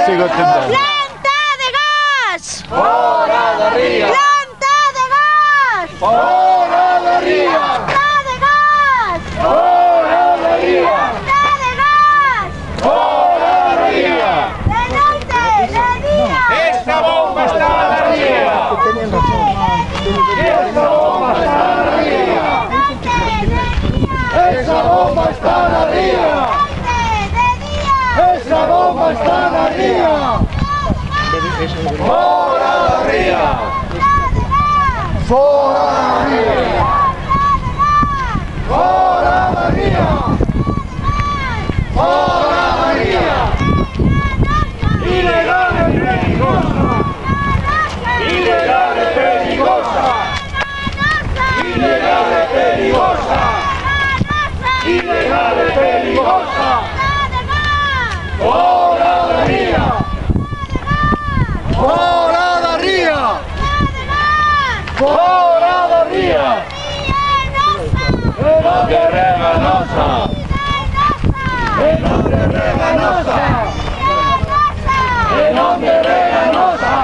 sigo tentando. Planta de gas! Fora da ría! Planta de gas! Fora da ría! Planta de gas! Fora da ría! Planta de gas! Fora da ría! De noche, de día. Esta bomba está a la ría! Esta bomba está a la ría! Esa bomba está a la ría! Esa bomba está a la ría! Fora da ría! Fora da ría! Fora da ría! Fora da ría! Ilegale peligrosa! Ilegale peligrosa! Ilegale peligrosa! Ilegale peligrosa! Fora da ría! Fora da ría! Fora da ría! E non che reganosa! E non che reganosa! E non che reganosa!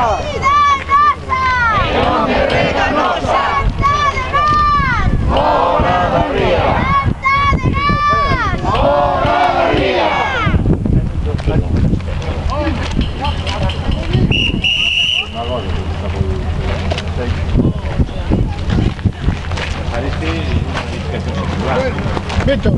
E non che reganosa! Fora da ría! Fora da ría! Beto.